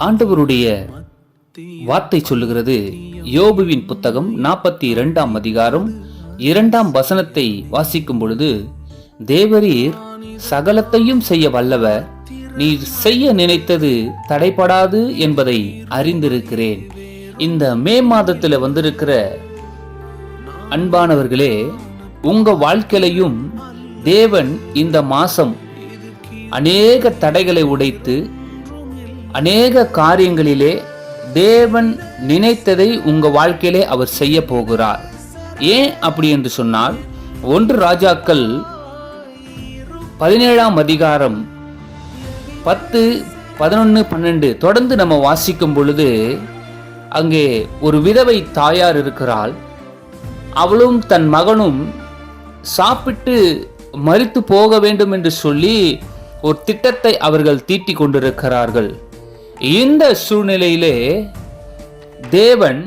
ஆண்டவருடைய வார்த்தை சொல்லுகிறது. யோபுவின் புத்தகம் 42ஆம் அதிகாரம் 2ஆம் வசனத்தை வாசிக்கும் பொழுது, தேவரீர் சகலத்தையும் செய்ய வல்லவர், நீர் செய்ய நினைத்தது தடைபடாது என்பதை அறிந்திருக்கிறேன். இந்த மே மாதத்துல வந்திருக்கிற அன்பானவர்களே, உங்க வாழ்க்கையிலையும் தேவன் இந்த மாசம் அநேக தடைகளை உடைத்து அநேக காரியங்களிலே தேவன் நினைத்ததை உங்க வாழ்க்கையிலே அவர் செய்ய போகிறார். ஏன் அப்படி என்று சொன்னால், 1 ராஜாக்கள் 17ஆம் அதிகாரம் 10, 11, 12 தொடர்ந்து நம்ம வாசிக்கும் பொழுது, அங்கே ஒரு விதவை தாயார் இருக்கிறாள். அவளும் தன் மகனும் சாப்பிட்டு மரித்து போக வேண்டும் என்று சொல்லி ஒரு திட்டத்தை அவர்கள் தீட்டி கொண்டிருக்கிறார்கள். இந்த சூழ்நிலையிலே தேவன்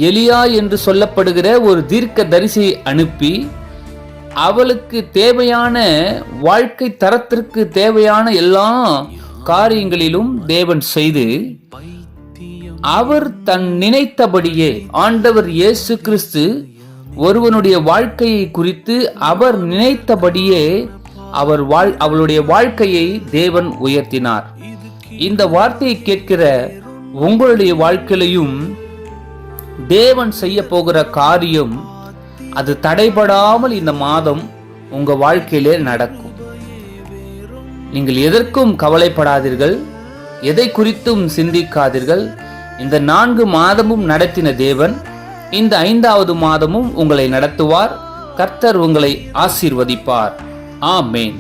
எலியா என்று சொல்லப்படுகிற ஒரு தீர்க்க தரிசியை அனுப்பி அவளுக்கு தேவையான வாழ்க்கை தரத்திற்கு தேவையான எல்லா காரியங்களிலும் தேவன் செய்து, அவர் தன் நினைத்தபடியே, ஆண்டவர் இயேசு கிறிஸ்து ஒருவனுடைய வாழ்க்கையை குறித்து அவர் நினைத்தபடியே அவளுடைய வாழ்க்கையை தேவன் உயர்த்தினார். இந்த வார்த்தையை கேட்கிற உங்களுடைய வாழ்க்கையிலையும் தேவன் செய்ய போகிற காரியம் அது தடைபடாமல் இந்த மாதம் உங்க வாழ்க்கையிலே நடக்கும். நீங்கள் எதற்கும் கவலைப்படாதீர்கள், எதை குறித்தும் சிந்திக்காதீர்கள். இந்த 4 மாதமும் நடத்தின தேவன் இந்த 5வது மாதமும் உங்களை நடத்துவார். கர்த்தர் உங்களை ஆசீர்வதிப்பார். ஆமென்.